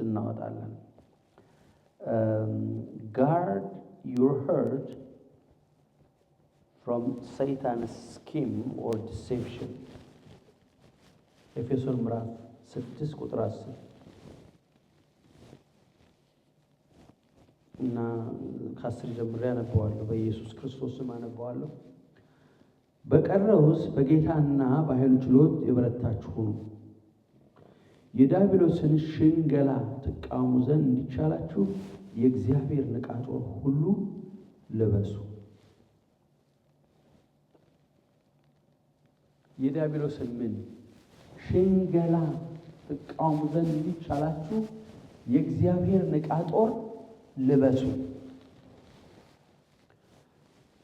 እናወጣለን። guard your heart from Satan's scheme or deception. ኤፌሶን ምዕራፍ 6 ቁጥር 10 እና ከ10 ጀምሬ አነበዋለሁ። በኢየሱስ ክርስቶስ ስም አነበዋለሁ። በቀረውስ በጌታና በኃይሉ ችሎት የበረታችሁ ሁኑ፣ የዲያብሎስን ሽንገላ ትቃወሙ ዘንድ እንዲቻላችሁ የእግዚአብሔር ዕቃ ጦር ሁሉ ልበሱ። የዲያብሎስን ምን ሽንገላ ትቃወሙ ዘንድ እንዲቻላችሁ የእግዚአብሔር ዕቃ ጦር ልበሱ።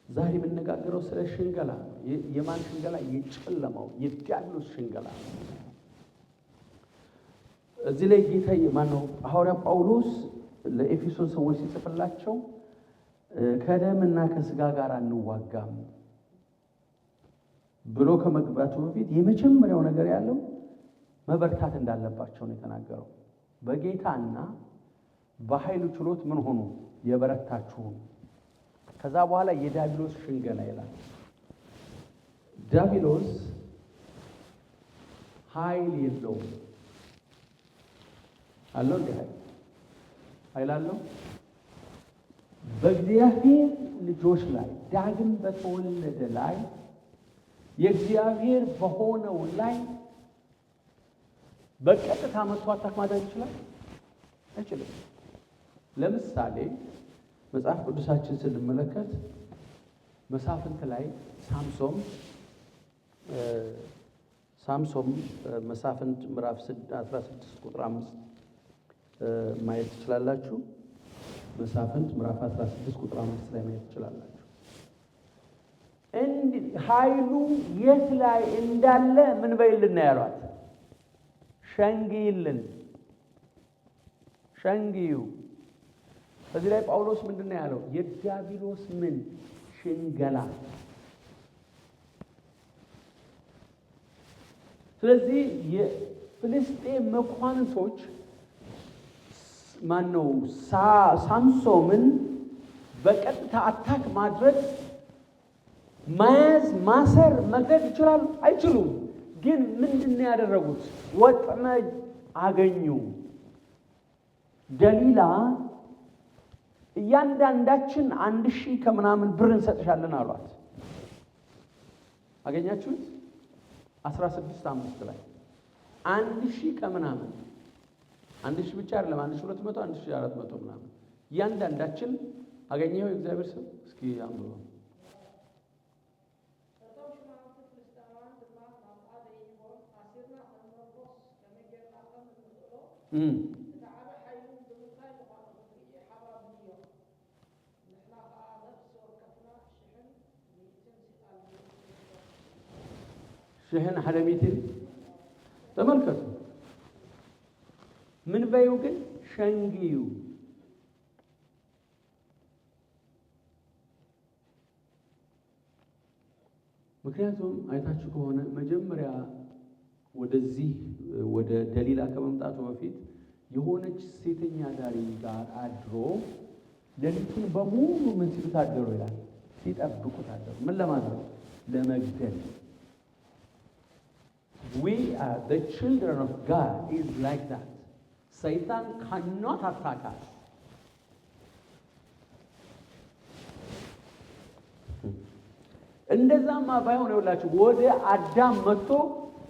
ዛሬ የምንነጋገረው ስለ ሽንገላ ነው። የማን ሽንገላ? የጨለማው የዲያብሎስ ሽንገላ። እዚህ ላይ ጌታ ማነው ሐዋርያ ጳውሎስ ለኤፌሶን ሰዎች ሲጽፍላቸው ከደምና ከስጋ ጋር አንዋጋም ብሎ ከመግባቱ በፊት የመጀመሪያው ነገር ያለው መበርታት እንዳለባቸው ነው የተናገረው። በጌታና በኃይሉ ችሎት ምን ሆኑ? የበረታችሁ። ከዛ በኋላ የዲያብሎስ ሽንገላ ይላል። ዲያብሎስ ኃይል የለውም አለው። እንደ ኃይል አለው በእግዚአብሔር ልጆች ላይ ዳግም በተወለደ ላይ የእግዚአብሔር በሆነው ላይ በቀጥታ መጥቶ አታክ ማድረግ ይችላል? አይችልም። ለምሳሌ መጽሐፍ ቅዱሳችን ስንመለከት መሳፍንት ላይ ሳምሶን መሳፍንት ምዕራፍ 16 ቁጥር 5 ማየት ትችላላችሁ። መሳፍንት ምዕራፍ 16 ቁጥር 5 ላይ ማየት ትችላላችሁ። እንዲህ ኃይሉ የት ላይ እንዳለ ምን በይልና ያሏት ሸንግይልን፣ ሸንግዩ። በዚህ ላይ ጳውሎስ ምንድነው ያለው? የዲያብሎስ ምን ሽንገላ። ስለዚህ የፍልስጤም መኳንንቶች ማነው ሳምሶንን በቀጥታ አታክ ማድረግ፣ መያዝ፣ ማሰር፣ መግደል ይችላሉ? አይችሉም። ግን ምንድነው ያደረጉት? ወጥመድ አገኙ። ደሊላ እያንዳንዳችን 1000 ከምናምን ብር እንሰጥሻለን አሏት። አገኛችሁት? 16:5 ላይ 1000 ከምናምን 1000 ብቻ አይደለም 1200 1400 ምናምን እያንዳንዳችን አገኘው። የእግዚአብሔር ስም እስኪ አንብበው። ሽህን ሐደሚትን ተመልከቱ። ምን በይው ግን ሸንግዩ። ምክንያቱም አይታችሁ ከሆነ መጀመሪያ ወደዚህ ወደ ደሊላ ከመምጣቱ በፊት የሆነች ሴተኛ ዳሪ ጋር አድሮ ሌሊቱን በሙሉ ምን ሲሉት አደሩ ይላል? ሲጠብቁት አደሩ። ምን ለማድረግ? ለመግደል። We are the children of God is like that. Satan cannot attack us. እንደዛማ ባይሆን ይኸውላችሁ ወደ አዳም መጥቶ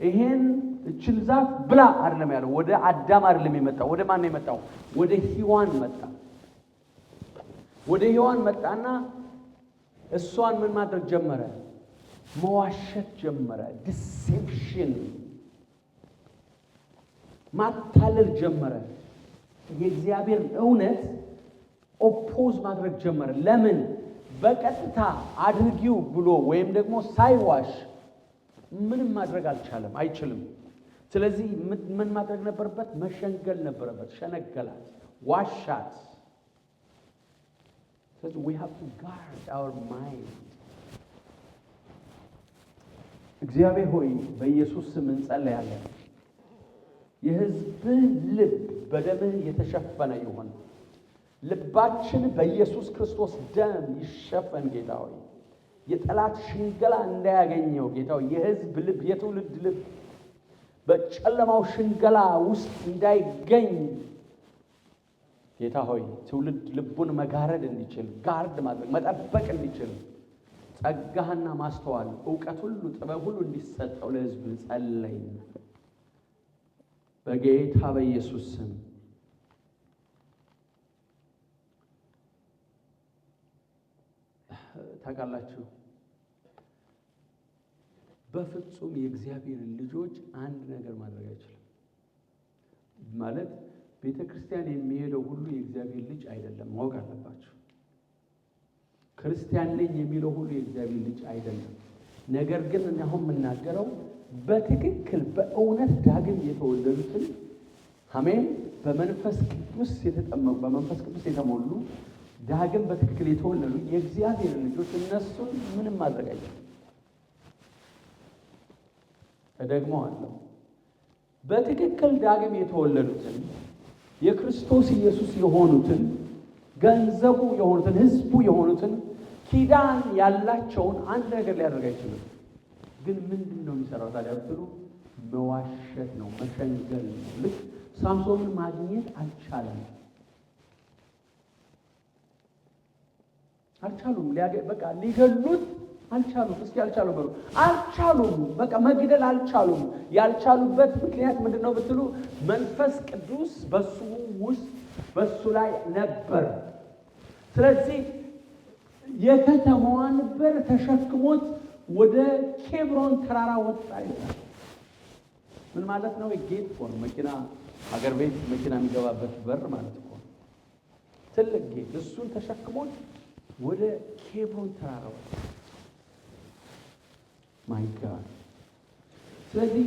ይሄን እችን ዛፍ ብላ አይደለም ያለው። ወደ አዳም አይደለም የመጣው። ወደ ማን ነው የመጣው? ወደ ሔዋን መጣ። ወደ ሔዋን መጣና እሷን ምን ማድረግ ጀመረ? መዋሸት ጀመረ። ዲሴፕሽን ማታለል ጀመረ። የእግዚአብሔር እውነት ኦፖዝ ማድረግ ጀመረ። ለምን? በቀጥታ አድርጊው ብሎ ወይም ደግሞ ሳይዋሽ ምንም ማድረግ አልቻለም፣ አይችልም። ስለዚህ ምን ማድረግ ነበረበት? መሸንገል ነበረበት። ሸነገላት፣ ዋሻት። ስለዚህ we have to guard our mind። እግዚአብሔር ሆይ በኢየሱስ ስም እንጸልያለን። የሕዝብህ ልብ በደምህ የተሸፈነ ይሁን። ልባችን በኢየሱስ ክርስቶስ ደም ይሸፈን ጌታ ሆይ። የጠላት ሽንገላ እንዳያገኘው ጌታ ሆይ። የሕዝብ ልብ፣ የትውልድ ልብ በጨለማው ሽንገላ ውስጥ እንዳይገኝ ጌታ ሆይ ትውልድ ልቡን መጋረድ እንዲችል፣ ጋርድ ማድረግ መጠበቅ እንዲችል ጸጋህና ማስተዋል ዕውቀት ሁሉ ጥበብ ሁሉ እንዲሰጠው ለሕዝብ ጸለይን በጌታ በኢየሱስ ስም። ታውቃላችሁ በፍጹም የእግዚአብሔር ልጆች አንድ ነገር ማድረግ አይችልም። ማለት ቤተ ክርስቲያን የሚሄደው ሁሉ የእግዚአብሔር ልጅ አይደለም፣ ማወቅ አለባችሁ። ክርስቲያን ነኝ የሚለው ሁሉ የእግዚአብሔር ልጅ አይደለም። ነገር ግን አሁን የምናገረው በትክክል በእውነት ዳግም የተወለዱትን አሜን፣ በመንፈስ ቅዱስ የተጠመቁ በመንፈስ ቅዱስ የተሞሉ ዳግም በትክክል የተወለዱ የእግዚአብሔር ልጆች እነሱን ምንም ማድረግ አይችልም። እደግመዋለሁ። በትክክል ዳግም የተወለዱትን የክርስቶስ ኢየሱስ የሆኑትን ገንዘቡ የሆኑትን ሕዝቡ የሆኑትን ኪዳን ያላቸውን አንድ ነገር ሊያደርግ አይችልም። ግን ምንድን ነው የሚሰራው ታዲያ ብትሉ መዋሸት ነው፣ መሸንገል ነው። ልክ ሳምሶንን ማግኘት አልቻለም፣ አልቻሉም። በቃ ሊገሉት አልቻሉም። እስኪ አልቻሉም በሉ። አልቻሉም፣ በቃ መግደል አልቻሉም። ያልቻሉበት ምክንያት ምንድን ነው ብትሉ መንፈስ ቅዱስ በሱ ውስጥ በሱ ላይ ነበር። ስለዚህ የከተማዋን በር ተሸክሞት ወደ ኬብሮን ተራራ ወጣ ይላል። ምን ማለት ነው? ጌት ፎር መኪና ሀገር ቤት መኪና የሚገባበት በር ማለት እኮ ትልቅ ጌት። እሱን ተሸክሞት ወደ ኬብሮን ተራራ ወጣ። ማይ ጋድ። ስለዚህ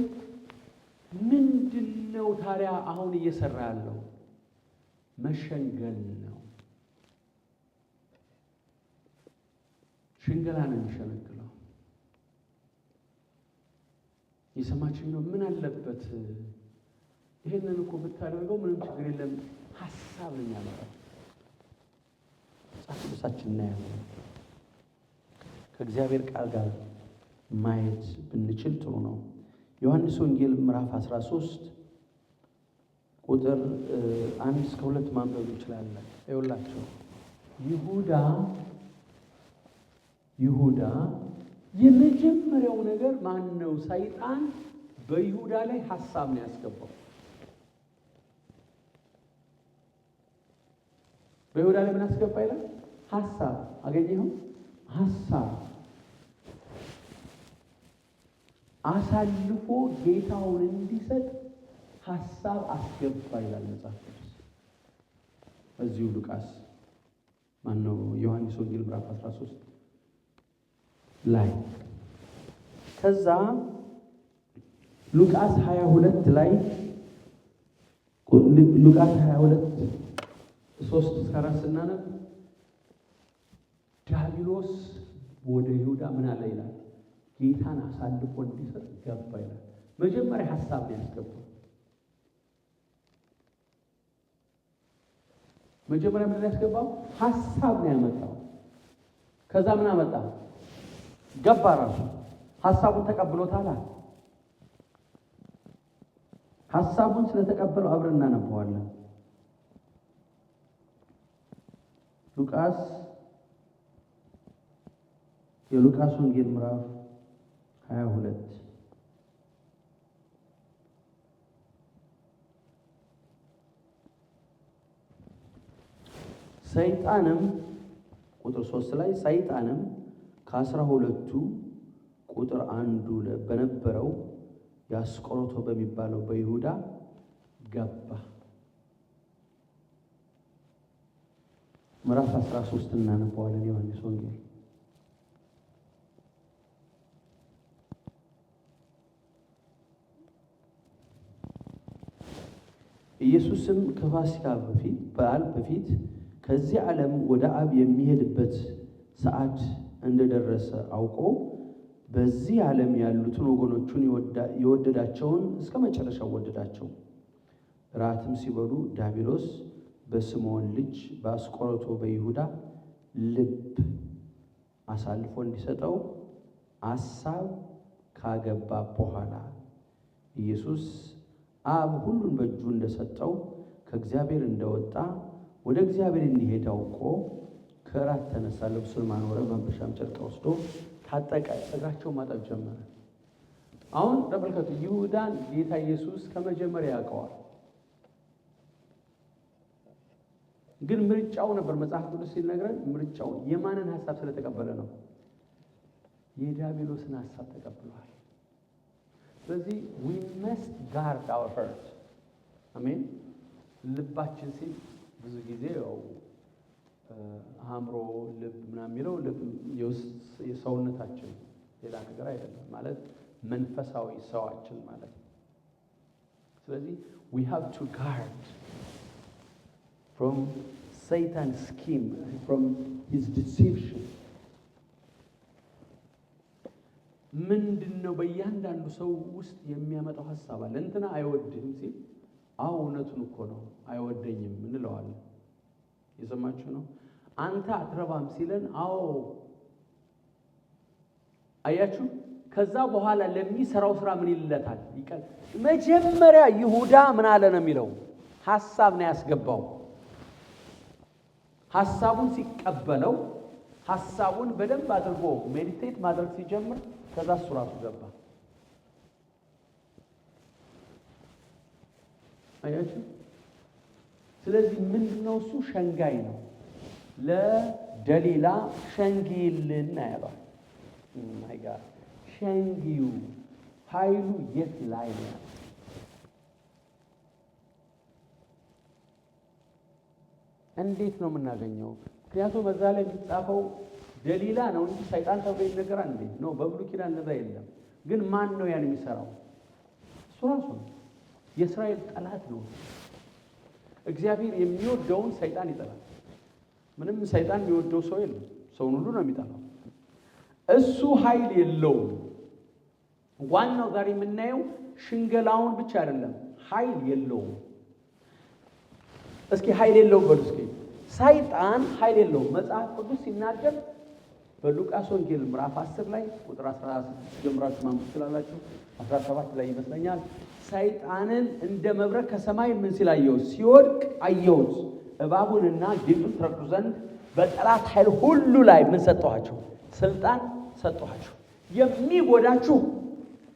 ምንድነው ታዲያ አሁን እየሰራ ያለው? መሸንገል ነው። ሽንገላ ነው የሚሸነግለው። የሰማችኝ ነው። ምን አለበት ይሄንን እኮ ብታደርገው ምንም ችግር የለም። ሐሳብ ነው የሚያመጣው። መጽሐፍ ቅዱሳችን እናያለን። ከእግዚአብሔር ቃል ጋር ማየት ብንችል ጥሩ ነው። ዮሐንስ ወንጌል ምዕራፍ 13 ቁጥር 1 እስከ 2 ማንበብ እንችላለን። ይኸውላችሁ ይሁዳ የመጀመሪያው ነገር ማን ነው? ሰይጣን በይሁዳ ላይ ሐሳብ ነው ያስገባው። በይሁዳ ላይ ምን አስገባ ይላል? ሐሳብ። አገኘኸው? ሐሳብ አሳልፎ ጌታውን እንዲሰጥ ሐሳብ አስገባ ይላል መጽሐፍ ቅዱስ። በዚሁ ሉቃስ ማነው ዮሐንስ ወንጌል ምዕራፍ 13 ላይ ከዛ ሉቃስ 22 ላይ ሉቃስ 22 3-4 ስናነብ ዲያብሎስ ወደ ይሁዳ ምን አለ ይላል? ጌታን አሳልፎ እንዲሰጥ ገባ ይላል። መጀመሪያ ሐሳብ ነው ያስገባው። መጀመሪያ ምን ያስገባው? ሐሳብ ነው ያመጣው። ከዛ ምን አመጣ? ገባ። ራሱ ሐሳቡን ተቀብሎታል። ሐሳቡን ስለተቀበለው አብረን እናነበዋለን። የሉቃስ ወንጌል ምዕራፍ 22 ሰይጣንም ቁጥር 3 ላይ ሰይጣንም ከ12ቱ ቁጥር 1 በነበረው ያስቆሮቶ በሚባለው በይሁዳ ገባ። ምዕራፍ 13 እናነበዋለን። ዮሐንስ ወንጌል ኢየሱስም ከፋሲካ በዓል በፊት ከዚህ ዓለም ወደ አብ የሚሄድበት ሰዓት እንደደረሰ አውቆ በዚህ ዓለም ያሉትን ወገኖቹን የወደዳቸውን እስከ መጨረሻው ወደዳቸው። ራትም ሲበሉ ዲያብሎስ በስምዖን ልጅ በአስቆሮቱ በይሁዳ ልብ አሳልፎ እንዲሰጠው ሐሳብ ካገባ በኋላ ኢየሱስ አብ ሁሉን በእጁ እንደሰጠው ከእግዚአብሔር እንደወጣ ወደ እግዚአብሔር እንዲሄድ አውቆ ከራት ተነሳ፣ ልብሱን ማኖረ፣ መንፈሻም ጨርቅ ወስዶ ታጠቀ፣ እግራቸው ማጠብ ጀመረ። አሁን ተመልከቱ፣ ይሁዳን ጌታ ኢየሱስ ከመጀመሪያ ያውቀዋል። ግን ምርጫው ነበር መጽሐፍ ቅዱስ ሲነግረን፣ ምርጫው የማንን ሐሳብ ስለተቀበለ ነው? የዲያብሎስን ሐሳብ ተቀብሏል። ስለዚህ we must guard our heart። አሜን። ልባችን ሲል ብዙ ጊዜ ያው አእምሮ፣ ልብ ምናምን የሚለው ልብ የሰውነታችን ሌላ ነገር አይደለም ማለት መንፈሳዊ ሰዋችን ማለት ነው። ስለዚህ we have to guard from Satan's scheme, from his deception። ምንድነው በእያንዳንዱ ሰው ውስጥ የሚያመጣው ሐሳብ አለ። እንትና አይወድህም ሲል አዎ እውነቱን እኮ ነው አይወደኝም እንለዋለን። የሰማችሁ ነው። አንተ አትረባም ሲለን አዎ አያችሁ። ከዛ በኋላ ለሚሰራው ስራ ምን ይለታል? መጀመሪያ ይሁዳ ምን አለ ነው የሚለው? ሐሳብ ነው ያስገባው። ሐሳቡን ሲቀበለው ሐሳቡን በደንብ አድርጎ ሜዲቴት ማድረግ ሲጀምር ከዛ እሱ ራሱ ገባ። አያችሁ። ስለዚህ ምንድነው እሱ? ሸንጋይ ነው። ለደሊላ ሸንጊልን ያለው ማይ ጋድ ሸንጊው ኃይሉ የት ላይ ነው? እንዴት ነው የምናገኘው? ምክንያቱም በዛ ላይ የሚጻፈው ደሊላ ነው እንጂ ሰይጣን ተብሎ ይነገራል እንዴ? ነው በብሉይ ኪዳን እንደዛ የለም። ግን ማን ነው ያን የሚሰራው? እሱ ራሱ ነው። የእስራኤል ጠላት ነው። እግዚአብሔር የሚወደውን ሰይጣን ይጠላል። ምንም ሰይጣን የሚወደው ሰው የለም። ሰውን ሁሉ ነው የሚጠላው። እሱ ኃይል የለውም። ዋናው ዛሬ የምናየው ሽንገላውን ብቻ አይደለም፣ ኃይል የለውም። እስኪ ኃይል የለውም በሉ እስኪ። ሰይጣን ኃይል የለውም። መጽሐፍ ቅዱስ ሲናገር በሉቃስ ወንጌል ምዕራፍ 10 ላይ ቁጥር 16 ጀምራችሁ ማንበብ ትችላላችሁ። 17 ላይ ይመስለኛል። ሰይጣንን እንደ መብረቅ ከሰማይ ምን ሲል አየሁት? ሲወድቅ አየሁት። እባቡንና ጊንጡን ትረግጡ ዘንድ በጠላት ኃይል ሁሉ ላይ ምን ሰጠኋቸው? ስልጣን ሰጠኋቸው። የሚጎዳችሁ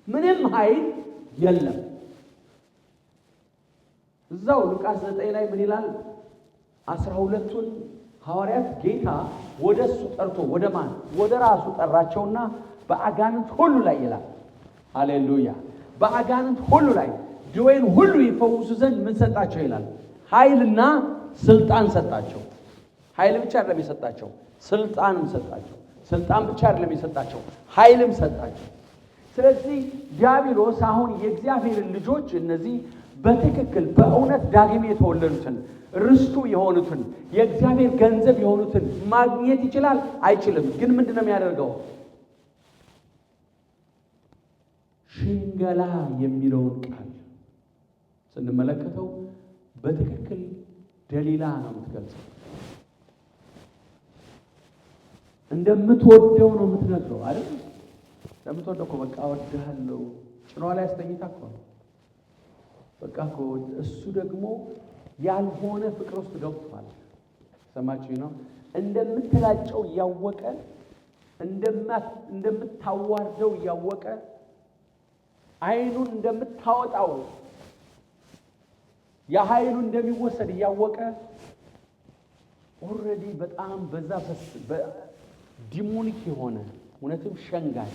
ምንም ኃይል የለም። እዛው ሉቃስ 9 ላይ ምን ይላል? 12ቱን ሐዋርያት ጌታ ወደሱ ጠርቶ ወደ ማን? ወደ ራሱ ጠራቸውና በአጋንንት ሁሉ ላይ ይላል። ሃሌሉያ! በአጋንንት ሁሉ ላይ ደዌን ሁሉ ይፈውሱ ዘንድ ምን ሰጣቸው ይላል? ኃይልና ስልጣን ሰጣቸው። ኃይል ብቻ አይደለም የሰጣቸው፣ ስልጣንም ሰጣቸው። ስልጣን ብቻ አይደለም የሰጣቸው፣ ኃይልም ሰጣቸው። ስለዚህ ዲያብሎስ አሁን የእግዚአብሔርን ልጆች እነዚህ በትክክል በእውነት ዳግም የተወለዱትን ርስቱ የሆኑትን የእግዚአብሔር ገንዘብ የሆኑትን ማግኘት ይችላል? አይችልም። ግን ምንድነው የሚያደርገው? ሽንገላ የሚለውን ቃል ስንመለከተው በትክክል ደሊላ ነው የምትገልጸው። እንደምትወደው ነው የምትነግረው አይደል? እንደምትወደው እኮ በቃ እወድሃለሁ ጭኗ ላይ አስተኝታ እኮ ነው በቃ እኮ። እሱ ደግሞ ያልሆነ ፍቅር ውስጥ ገብቷል። ሰማችሁ ነው? እንደምትላጨው እያወቀ እንደምታዋርደው እያወቀ አይኑን እንደምታወጣው የኃይሉ እንደሚወሰድ እያወቀ ኦልሬዲ በጣም በዛ ዲሞኒክ የሆነ እውነትም ሸንጋይ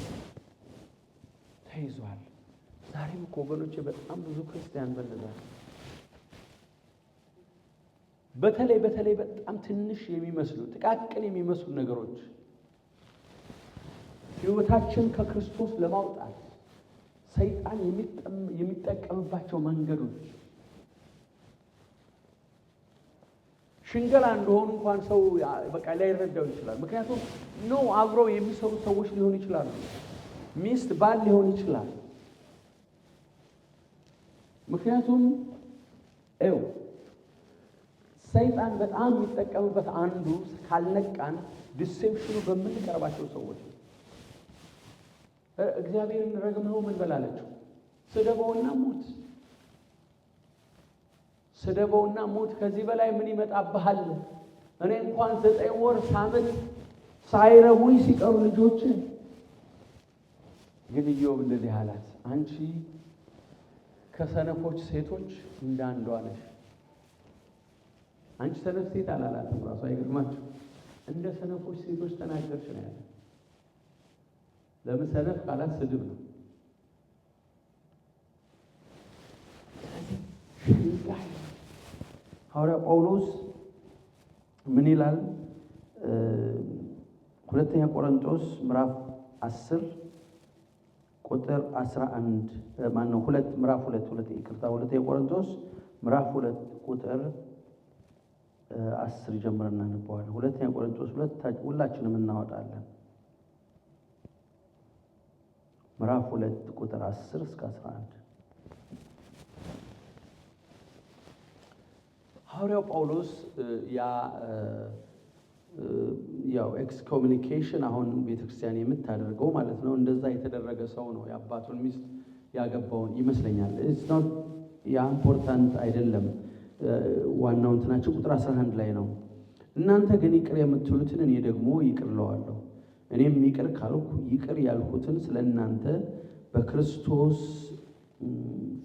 ተይዟል። ዛሬም እኮ ወገኖቼ በጣም ብዙ ክርስቲያን በለዛል። በተለይ በጣም ትንሽ የሚመስሉ ጥቃቅን የሚመስሉ ነገሮች ሕይወታችን ከክርስቶስ ለማውጣት ሰይጣን የሚጠቀምባቸው መንገዶች ሽንገላ እንደሆኑ እንኳን ሰው በቃ ላይረዳው ይችላል። ምክንያቱም ነው አብረው የሚሰሩ ሰዎች ሊሆኑ ይችላሉ። ሚስት ባል ሊሆን ይችላል። ምክንያቱም ሰይጣን በጣም የሚጠቀምበት አንዱ ካልነቃን ዲሴፕሽኑ በምንቀርባቸው ሰዎች ነው። እግዚአብሔርን ረግመው ምን በላለችው? ስደበውና ሞት። ስደበውና ሞት። ከዚህ በላይ ምን ይመጣብሃል? እኔ እንኳን 9 ወር ሳምንት ሳይረቡኝ ሲቀሩ ልጆች ግን ኢዮብ እንደዚህ አላት፣ አንቺ ከሰነፎች ሴቶች እንዳንዷ ነሽ። አንቺ ሰነፍ ሴት አላላትም ራሱ። አይገርማችሁ? እንደ ሰነፎች ሴቶች ተናገርሽ ነው ያለ። ለምን ሰነፍ ቃላት ስድብ ነው። ሐዋርያ ጳውሎስ ምን ይላል? ሁለተኛ ቆሮንቶስ ምዕራፍ 10 ቁጥር 11 ምዕራፍ 2 ይቅርታ፣ ሁለተኛ ቆሮንቶስ ምዕራፍ 2 ቁጥር 10 ጀምረን እናነባዋለን። ሁለተኛ ቆሮንቶስ 2 ሁላችንም እናወጣለን። ምዕራፍ 2 ቁጥር 10 እስከ 11 ሐዋርያው ጳውሎስ ያው ኤክስኮሙኒኬሽን አሁን ቤተክርስቲያን የምታደርገው ማለት ነው። እንደዛ የተደረገ ሰው ነው የአባቱን ሚስት ያገባውን ይመስለኛል። ኢትስ ኖት ኢምፖርታንት አይደለም። ዋናው እንትናቸው ቁጥር 11 ላይ ነው። እናንተ ግን ይቅር የምትሉትን እኔ ደግሞ ይቅር እለዋለሁ። እኔም ይቅር ካልኩ ይቅር ያልኩትን ስለእናንተ በክርስቶስ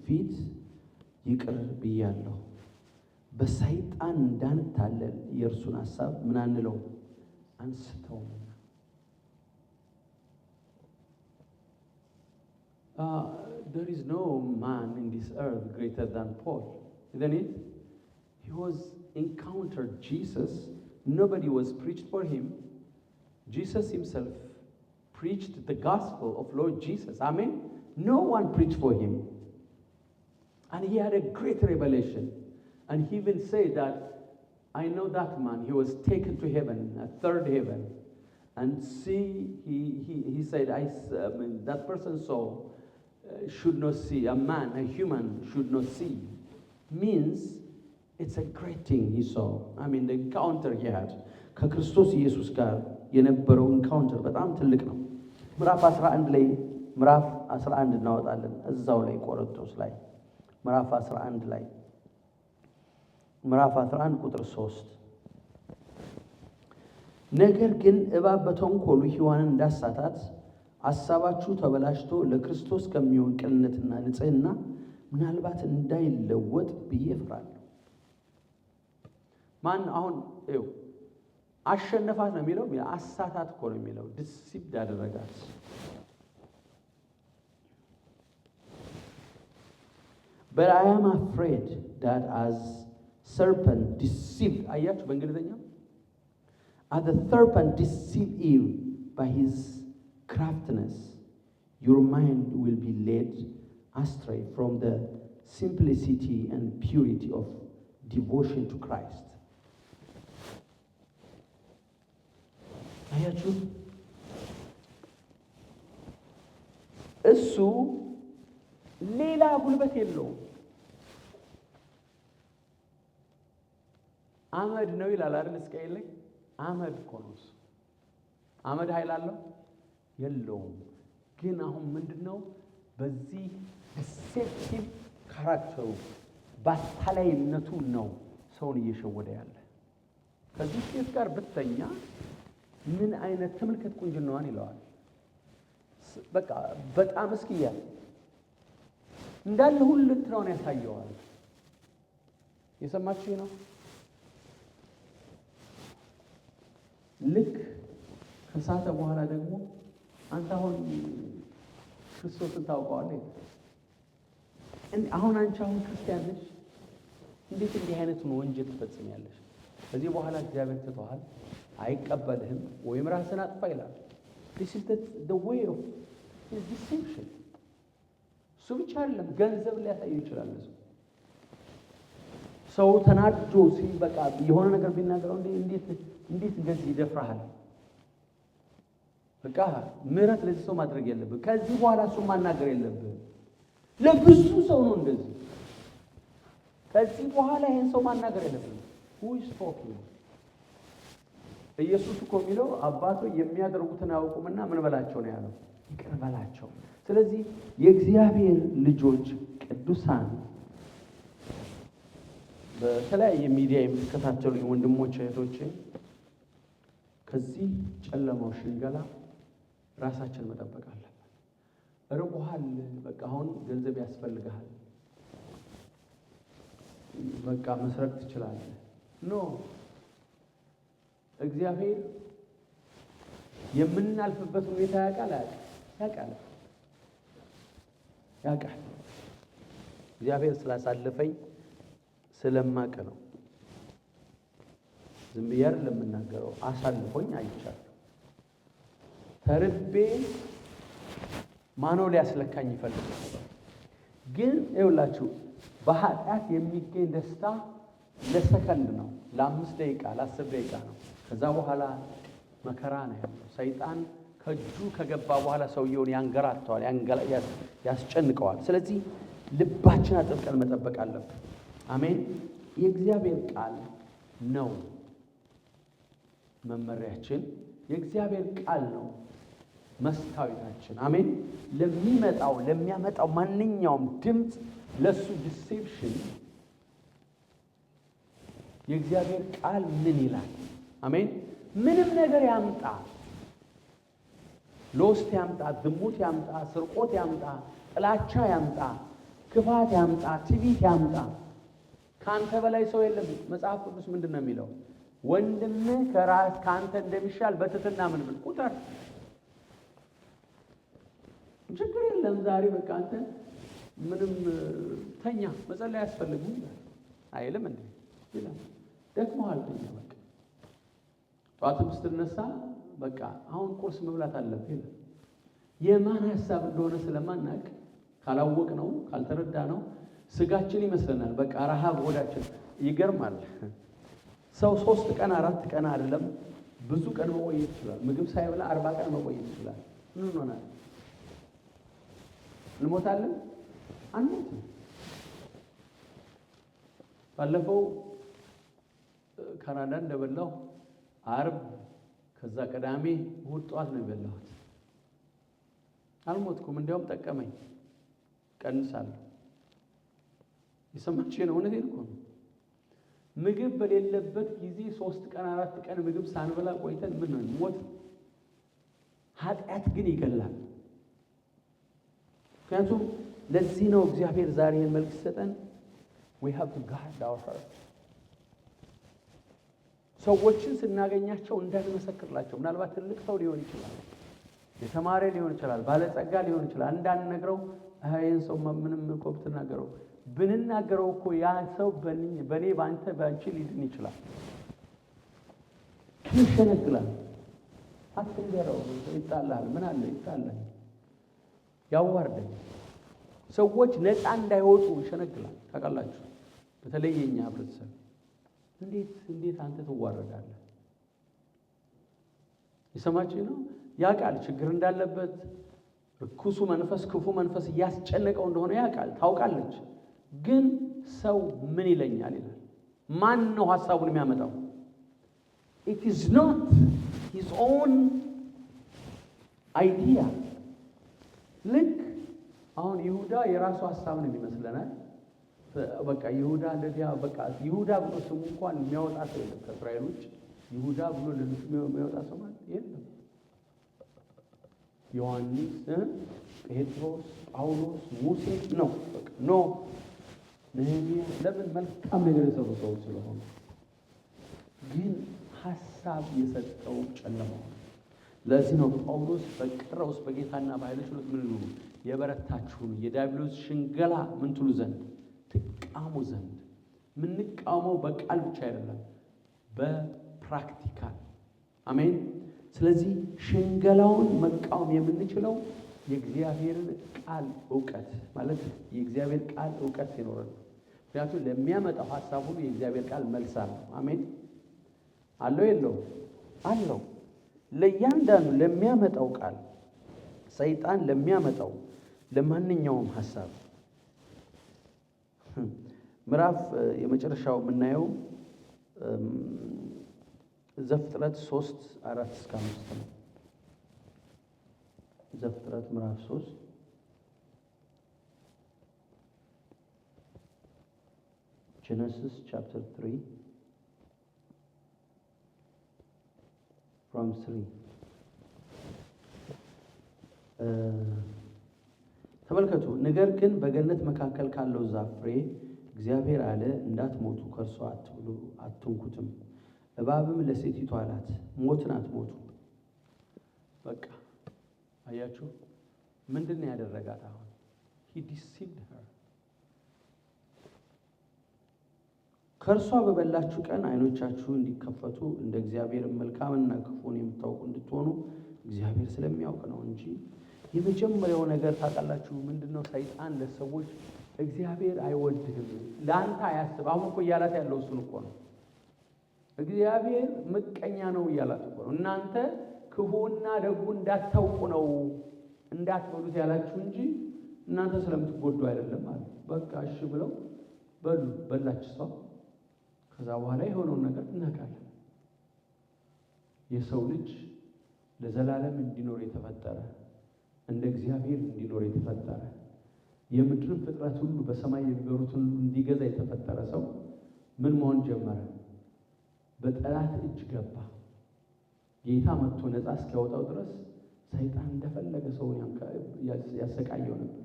ፊት ይቅር ብያለሁ። በሰይጣን እንዳንታለል የእርሱን ሐሳብ ምን አንለው አንስተው። There is no man in this earth greater than Paul, isn't it? He was encountered Jesus. Nobody was preached for him. Jesus himself preached the gospel of Lord Jesus. Amen. No one preached for him. And he had a great revelation. And he even said that, I know that man, he was taken to heaven, a third heaven. And see, he said, that person saw, should not see, a human should not see. Means, it's a great thing he saw. I mean, the encounter he had. ከክርስቶስ ኢየሱስ ጋር የነበረው ኢንካውንተር በጣም ትልቅ ነው። ምዕራፍ 11 እናወጣለን። እዛው ላይ ቆሮንቶስ ላይ ምዕራፍ 11 ላይ ምዕራፍ 11 ቁጥር 3 ነገር ግን እባብ በተንኮሉ ሔዋንን እንዳሳታት ሐሳባችሁ ተበላሽቶ ለክርስቶስ ከሚሆን ቅንነትና ንጽሕና ምናልባት እንዳይለወጥ ብዬ እፈራለሁ። ማን አሁን አሸነፋት ነው የሚለው? አሳታት እኮ ነው የሚለው። ዲሲፕድ ያደረጋት። But I am afraid that as serpent deceived, አያችሁ በእንግሊዘኛው as the serpent deceived Eve by his craftiness, your mind will be led astray from the simplicity and purity of devotion to Christ. አያችሁ እሱ ሌላ ጉልበት የለውም። አመድ ነው ይላል አይደል? እስራኤል ላይ አመድ እኮ ነው እሱ። አመድ ኃይል አለው የለውም። ግን አሁን ምንድነው በዚህ ዲሴፕቲቭ ካራክተሩ ባታላይነቱ ነው ሰውን እየሸወደ ያለ። ከዚህ ሴት ጋር ብትተኛ ምን አይነት ተመልከት ቁንጅናዋን ይለዋል። በቃ በጣም እስኪያል እንዳለ ሁሉ እንትናውን ያሳየዋል። የሰማችሁ ነው። ልክ ከሳተ በኋላ ደግሞ አንተ አሁን ክርስቶስን ታውቀዋለህ። አሁን አንቺ አሁን ክርስቲያን ነሽ፣ እንዴት እንዲህ አይነቱን ወንጀል ትፈጽሚያለሽ? ከዚህ በኋላ እግዚአብሔር ትተዋል፣ አይቀበልህም፣ ወይም ራስን አጥፋ ይላል። this is the way of his deception. እሱ ብቻ አይደለም፣ ገንዘብ ሊያሳይ ይችላል። ሰው ተናዶ ሲበቃ የሆነ ነገር ቢናገረው እንዴት እንደዚህ ይደፍራል? በቃ ምህረት ለዚህ ሰው ማድረግ የለብህ። ከዚህ በኋላ እሱ ማናገር የለብህ። ለብዙ ሰው ነው እንደዚህ። ከዚህ በኋላ ይሄን ሰው ማናገር የለብንም። who is talking? ኢየሱስ እኮ የሚለው አባቶ የሚያደርጉትን አያውቁምና ምን በላቸው ነው ያለው? ይቅር በላቸው። ስለዚህ የእግዚአብሔር ልጆች ቅዱሳን በተለያየ ሚዲያ የምትከታተሉ ወንድሞች እህቶቼ ከዚህ ጨለማው ሽንገላ ራሳችን መጠበቅ አለብን። ርቦሃል፣ በቃ አሁን ገንዘብ ያስፈልግሃል፣ በቃ መስረቅ ትችላለህ። ኖ እግዚአብሔር የምናልፍበት ሁኔታ ያውቃል። እግዚአብሔር ስላሳለፈኝ ስለማቀ ነው ዝም ብዬ አይደለም የምናገረው። አሳልፎኝ አይቻለሁ። ተርቤ ማነው ሊያስለካኝ ይፈልጋል? ግን ይኸውላችሁ በኃጢአት የሚገኝ ደስታ ለሰከንድ ነው፣ ለ5 ደቂቃ ለ10 ደቂቃ ነው። ከዛ በኋላ መከራ ነው ያለው። ሰይጣን ከእጁ ከገባ በኋላ ሰውየውን ያንገራተዋል፣ ያስጨንቀዋል። ስለዚህ ልባችን አጥብቀን መጠበቅ አለብን። አሜን። የእግዚአብሔር ቃል ነው መመሪያችን፣ የእግዚአብሔር ቃል ነው መስታወታችን። አሜን። ለሚያመጣው ማንኛውም ድምፅ ለሱ ዲሴፕሽን የእግዚአብሔር ቃል ምን ይላል? አሜን። ምንም ነገር ያምጣ፣ ሎስት ያምጣ፣ ዝሙት ያምጣ፣ ስርቆት ያምጣ፣ ጥላቻ ያምጣ፣ ክፋት ያምጣ፣ ትዕቢት ያምጣ፣ ካንተ በላይ ሰው የለም። መጽሐፍ ቅዱስ ምንድን ነው የሚለው? ወንድምህ ካንተ እንደሚሻል በትህትና ምን ብል ቁጠር። ችግር የለም ዛሬ በቃ አንተ ምንም ተኛ፣ መጸለይ አያስፈልግም አይልም እንዴ? ይላል። ደክሞሃል፣ ተኛ በቃ። ጠዋትም ስትነሳ በቃ አሁን ቁርስ መብላት አለብህ ይላል። የማን ሐሳብ እንደሆነ ስለማናውቅ ካላወቅ ነው ካልተረዳ ነው ስጋችን ይመስለናል። በቃ ረሃብ ሆዳችን ይገርማል። ሰው 3 ቀን 4 ቀን አይደለም ብዙ ቀን መቆየት ይችላል። ምግብ ሳይበላ 40 ቀን መቆየት ይችላል። ምን ሆናል? እንሞታለን? አንሞትም። ባለፈው ካናዳ እንደበላው ዓርብ ከዛ ቅዳሜ እሑድ ጠዋት ነው የበላሁት። አልሞትኩም፣ እንዲያውም ጠቀመኝ፣ ቀንሳለሁ። የሰማችሁ ነው። እውነቴን እኮ ነው። ምግብ በሌለበት ጊዜ 3 ቀን 4 ቀን ምግብ ሳንበላ ቆይተን ምን ነው ሞት። ኃጢአት ግን ይገላል። ምክንያቱም ለዚህ ነው እግዚአብሔር ዛሬ መልክ ሲሰጠን we have to guard our heart። ሰዎችን ስናገኛቸው እንዳንመሰክርላቸው። ምናልባት ትልቅ ሰው ሊሆን ይችላል፣ የተማረ ሊሆን ይችላል፣ ባለጸጋ ሊሆን ይችላል። እንዳንነግረው ይሄን ሰው ምንም እኮ ብትናገረው ብንናገረው እኮ ያ ሰው በኔ ባንተ ባንቺ ሊድን ይችላል። ይሸነግላል። አትንገረው፣ ይጣላል። ምን አለ ይጣላል፣ ያዋርዳል። ሰዎች ነፃ እንዳይወጡ ይሸነግላል። ታውቃላችሁ፣ በተለይ የኛ ህብረተሰብ እንዴት አንተ ትዋረዳለህ? የሰማችሁ ነው። ያውቃል ችግር እንዳለበት፣ ርኩሱ መንፈስ ክፉ መንፈስ እያስጨነቀው እንደሆነ ያውቃል፣ ታውቃለች። ግን ሰው ምን ይለኛል ይላል። ማን ነው ሐሳቡን የሚያመጣው? it is not his own idea። ልክ አሁን ይሁዳ የራሱ ሐሳብ ነው የሚመስለናል። በቃ ይሁዳ እንደዚያ በቃ ይሁዳ ብሎ ስሙ እንኳን የሚያወጣ ሰው የለም ከእስራኤሎች። ይሁዳ ብሎ ለልጁ የሚያወጣ ሰው ማለት የለም። ዮሐንስ፣ ጴጥሮስ፣ ጳውሎስ፣ ሙሴ ነው በቃ ኖ ነህምያ። ለምን? መልካም ነገር የሰሩ ሰዎች ስለሆኑ። ግን ሐሳብ የሰጠው ጨለማው። ለዚህ ነው ጳውሎስ በቀረውስ በጌታና በኃይሉ ችሎት ምን ይሉ የበረታችሁን የዲያብሎስ ሽንገላ ምን ትሉ ዘንድ ትቃሙ ዘንድ። ምንቃወመው በቃል ብቻ አይደለም፣ በፕራክቲካል። አሜን። ስለዚህ ሽንገላውን መቃወም የምንችለው የእግዚአብሔርን ቃል ዕውቀት ማለት የእግዚአብሔር ቃል ዕውቀት ሲኖረን። ምክንያቱም ለሚያመጣው ሐሳብ ሁሉ የእግዚአብሔር ቃል መልስ አለው። አሜን። አለው የለው? አለው። ለእያንዳንዱ ለሚያመጣው ቃል ሰይጣን ለሚያመጣው ለማንኛውም ሐሳብ ምዕራፍ የመጨረሻው የምናየው ዘፍጥረት 3:4-5 ነው። ዘፍጥረት ምዕራፍ 3 Genesis chapter 3 from 3 ተመልከቱ። ነገር ግን በገነት መካከል ካለው ዛፍ ፍሬ እግዚአብሔር አለ እንዳትሞቱ ከእርሷ አትብሉ አትንኩትም። እባብም ለሴቲቱ አላት ሞትን አትሞቱ። በቃ አያችሁ ምንድን ነው ያደረጋት? አሁን he deceived her። ከእርሷ በበላችሁ ቀን ዓይኖቻችሁ እንዲከፈቱ እንደ እግዚአብሔር መልካምና ክፉን የምታውቁ እንድትሆኑ እግዚአብሔር ስለሚያውቅ ነው እንጂ። የመጀመሪያው ነገር ታውቃላችሁ ምንድነው? ሰይጣን ለሰዎች እግዚአብሔር አይወድህም፣ ለአንተ አያስብ። አሁን እኮ እያላት ያለው እሱን እኮ ነው። እግዚአብሔር ምቀኛ ነው እያላት እኮ ነው። እናንተ ክፉና ደጉ እንዳታውቁ ነው እንዳትበሉት ያላችሁ እንጂ እናንተ ስለምትጎዱ አይደለም ማለት። በቃ እሺ ብለው በላች እሷ። ከዛ በኋላ የሆነውን ነገር እናውቃለን። የሰው ልጅ ለዘላለም እንዲኖር የተፈጠረ እንደ እግዚአብሔር እንዲኖር የተፈጠረ የምድርን ፍጥረት ሁሉ በሰማይ የሚበሩትን እንዲገዛ የተፈጠረ ሰው ምን መሆን ጀመረ? በጠላት እጅ ገባ። ጌታ መጥቶ ነፃ እስኪያወጣው ድረስ ሰይጣን እንደፈለገ ሰውን ያሰቃየው ነበር።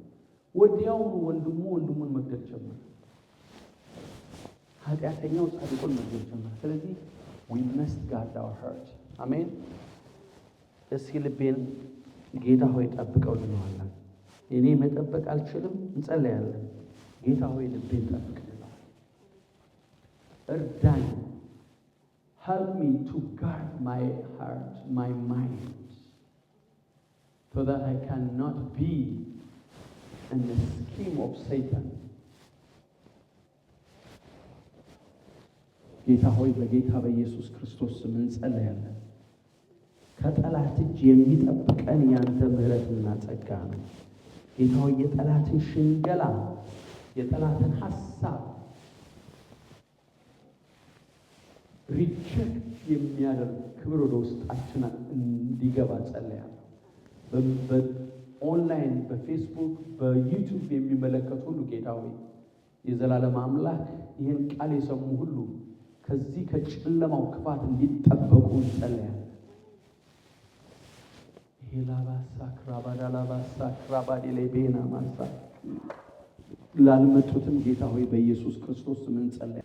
ወዲያውኑ ወንድሙን መግደል ጀመረ። ኃጢአተኛው ጻድቁን መግደል ጀመረ። ስለዚህ we must guard our heart። አሜን። እስኪ ልቤን ጌታ ሆይ ጠብቀው እንለዋለን። እኔ መጠበቅ አልችልም፣ እንጸልያለን። ጌታ ሆይ ልቤን ጠብቅ እንለዋለን። እርዳኝ። Help me to guard my heart, my mind, so that I cannot be in the scheme of Satan. ጌታ ሆይ በጌታ በኢየሱስ ክርስቶስ ስም እንጸልያለን። ከጠላት እጅ የሚጠብቀን ያንተ ምሕረትና ጸጋ ነው። ጌታ ሆይ የጠላትን ሽንገላ የጠላትን ሐሳብ ሪጀክት የሚያደርግ ክብር ወደ ውስጣችን እንዲገባ ጸልያለሁ። በኦንላይን በፌስቡክ በዩቲዩብ የሚመለከቱ ሁሉ ጌታ ሆይ የዘላለም አምላክ ይህን ቃል የሰሙ ሁሉ ከዚህ ከጨለማው ክፋት እንዲጠበቁ እንጸልያለን። ላባሳ ክራባዳላባሳ ክራባዲሌቤና ማሳ ላልመጡትም ጌታ ሆይ በኢየሱስ ክርስቶስ ስም እንጸልያለን።